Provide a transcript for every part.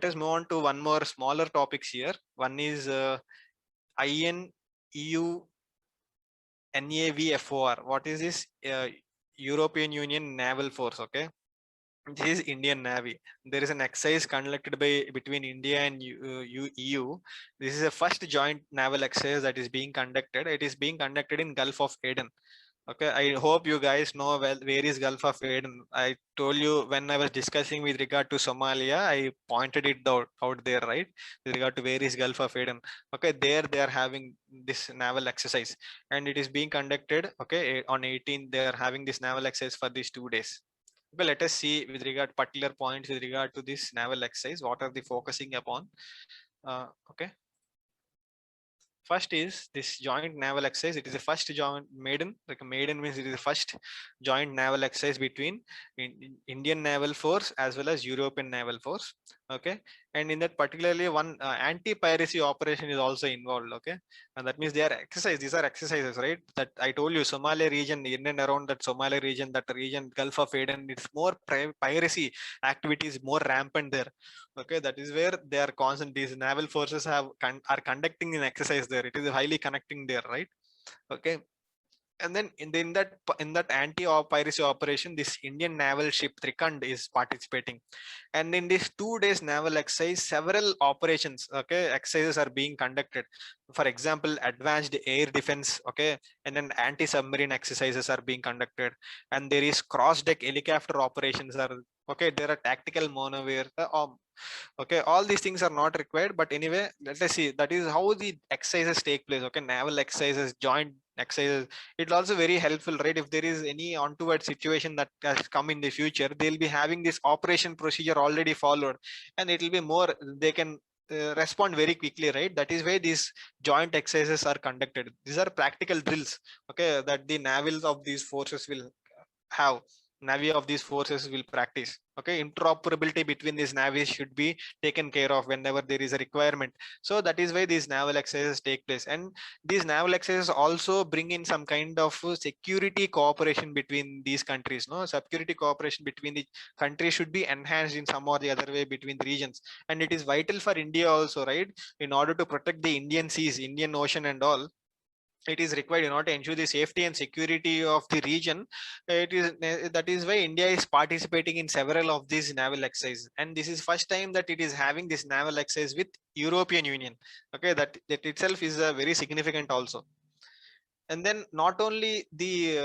let us move on to one more smaller topics here. One is INEU NAVFOR. What is this? European Union Naval Force. Okay, this is Indian Navy. There is an exercise conducted between India and EU. This is the first joint naval exercise that is being conducted. It is being conducted in Gulf of Aden. Okay, I hope you guys know well where is Gulf of Aden. I told you when I was discussing with regard to Somalia, I pointed it out there, right? With regard to where is Gulf of Aden. Okay, there they are having this naval exercise, and it is being conducted. Okay, on 18 they are having this naval exercise for these 2 days. Okay, let us see with regard particular points with regard to this naval exercise. What are they focusing upon? Okay. First is this joint naval exercise. It is the first joint maiden. Like a maiden means it is the first joint naval exercise between Indian Naval Force as well as European Naval Force. Okay, and in that particularly one anti-piracy operation is also involved. Okay, and that means they are exercise. These are exercises, right? That I told you, Somalia region, in and around that Somalia region, that region, Gulf of Aden, it's more piracy activities more rampant there. Okay, that is where they are constant. These naval forces are conducting an exercise there. It is highly connecting there, right? Okay, and then in that anti-piracy operation, this Indian naval ship Trikand is participating, and in this 2 days naval exercise, several operations, okay, exercises are being conducted. For example, advanced air defense, okay, and then anti-submarine exercises are being conducted, and there is cross-deck helicopter operations are, okay, there are tactical maneuver. Okay, all these things are not required, but anyway, let us see. That is how the exercises take place. Okay, naval exercises, joint exercises. It's also very helpful, right? If there is any untoward situation that has come in the future, they'll be having this operation procedure already followed, and it will be more. They can respond very quickly, right? That is why these joint exercises are conducted. These are practical drills, okay, that the navals of these forces will have. Navy of these forces will practice. Okay, interoperability between these navies should be taken care of whenever there is a requirement. So that is why these naval exercises take place, and these naval exercises also bring in some kind of security cooperation between these countries. No, security cooperation between the countries should be enhanced in some or the other way between the regions, and it is vital for India also, right? In order to protect the Indian seas, Indian Ocean, and all, it is required in order to ensure the safety and security of the region. It is that is why India is participating in several of these naval exercises, and this is first time that it is having this naval exercise with European Union. Okay, that itself is very significant also. And then not only the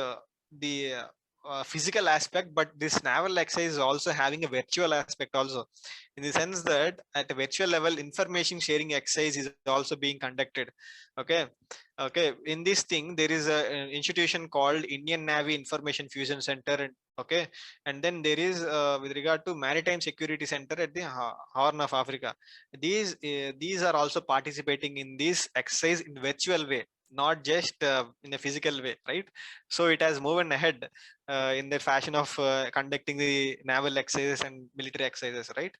physical aspect, but this naval exercise is also having a virtual aspect also, in the sense that at a virtual level, information sharing exercise is also being conducted. Okay, okay, in this thing there is an institution called Indian Navy Information Fusion Center, and okay, and then there is with regard to Maritime Security Center at the Horn of Africa. These are also participating in this exercise in virtual way, not just in a physical way, right? So it has moved ahead in the fashion of conducting the naval exercises and military exercises, right?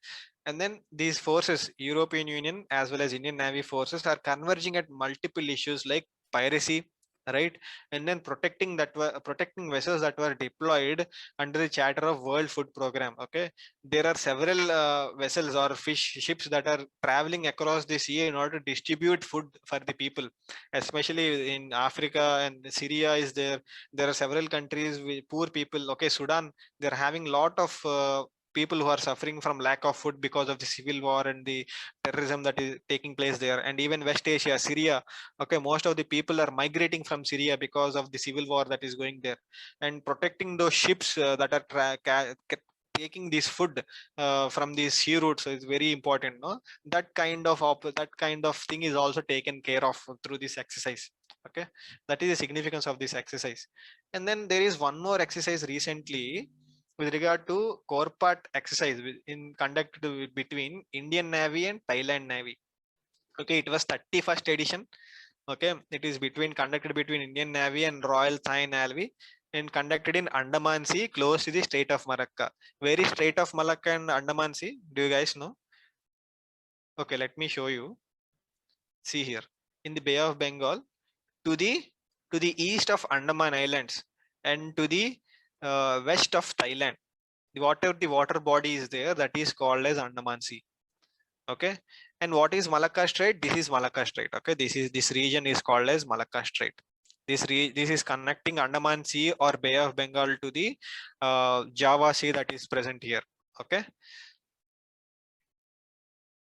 And then these forces, European Union as well as Indian Navy forces, are converging at multiple issues like piracy, right? And then protecting vessels that were deployed under the charter of World Food Program. Okay, there are several vessels or ships that are traveling across the sea in order to distribute food for the people, especially in Africa and Syria is there. There are several countries with poor people. Okay, Sudan, they're having lot of people who are suffering from lack of food because of the civil war and the terrorism that is taking place there. And even West Asia, Syria, okay, most of the people are migrating from Syria because of the civil war that is going there. And protecting those ships that are taking this food from these sea routes is very important, no? That kind of thing is also taken care of through this exercise. Okay, that is the significance of this exercise. And then there is one more exercise recently with regard to Corpat exercise in conducted between Indian Navy and Thailand Navy. Okay, it was 31st edition. Okay, it is conducted between Indian Navy and Royal Thai Navy, and conducted in Andaman Sea close to the Strait of Malacca. Where is Strait of Malacca and Andaman Sea? Do you guys know? Okay, let me show you. See here, in the Bay of Bengal, to the east of Andaman Islands and to the west of Thailand. The water body is there, that is called as Andaman Sea. Okay, and what is Malacca Strait? This is Malacca Strait. Okay, this region is called as Malacca Strait. This is connecting Andaman Sea or Bay of Bengal to the Java Sea that is present here. Okay,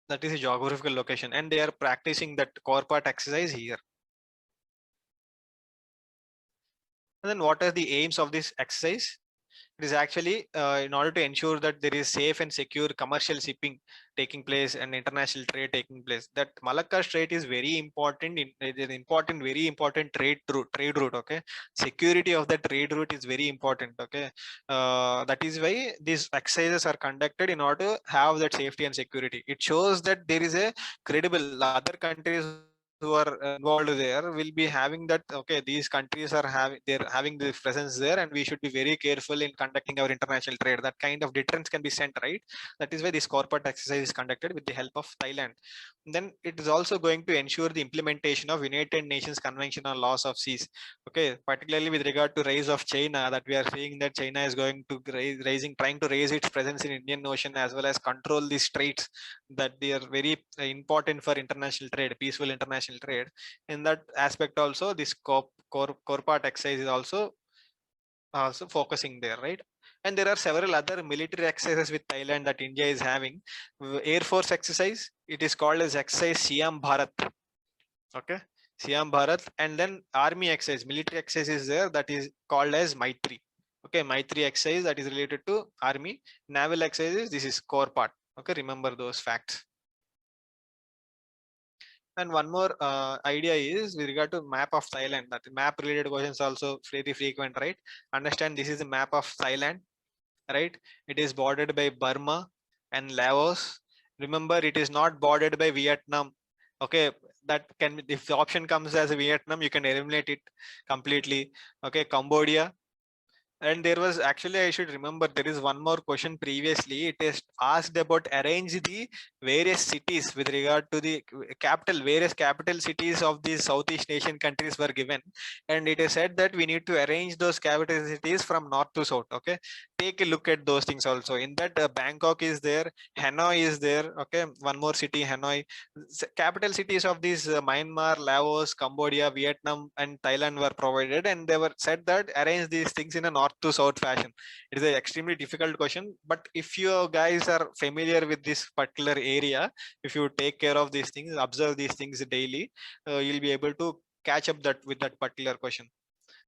that is a geographical location, and they are practicing that core part exercise here. And then what are the aims of this exercise? It is actually in order to ensure that there is safe and secure commercial shipping taking place and international trade taking place. That Malacca Strait is very important. It is an important, very important trade route. Okay, security of the trade route is very important. Okay, that is why these exercises are conducted in order to have that safety and security. It shows that there is a credible other countries who are involved there will be having that. Okay, these countries are having the presence there, and we should be very careful in conducting our international trade. That kind of deterrence can be sent, right? That is why this corporate exercise is conducted with the help of Thailand. Then it is also going to ensure the implementation of United Nations Convention on Laws of Seas. Okay, particularly with regard to rise of China, that we are seeing that China is going to trying to raise its presence in Indian Ocean as well as control the straits, that they are very important for international trade, peaceful international trade. In that aspect also, this corporate exercise is also focusing there, right? And there are several other military exercises with Thailand that India is having. Air Force exercise, it is called as exercise Siam Bharat. Okay, Siam Bharat. And then army exercise, military exercise is there, that is called as Maitri. Okay, Maitri exercise, that is related to army. Naval exercises, this is core part. Okay, remember those facts. And one more idea is with regard to map of Thailand. That map related questions also very frequent, right? Understand this is the map of Thailand, right? It is bordered by Burma and Laos. Remember, it is not bordered by Vietnam. Okay, that can be, if the option comes as a Vietnam, you can eliminate it completely. Okay, Cambodia. And there was actually, I should remember, there is one more question previously. It is asked about arrange the various cities with regard to the capital, various capital cities of these Southeast Asian countries were given. And it is said that we need to arrange those capital cities from north to south. Okay, take a look at those things also. In that, Bangkok is there, Hanoi is there. Okay, one more city, Hanoi. Capital cities of these Myanmar, Laos, Cambodia, Vietnam, and Thailand were provided, and they were said that arrange these things in a north to south fashion. It is an extremely difficult question, but if you guys are familiar with this particular area, if you take care of these things, observe these things daily, you'll be able to catch up that with that particular question.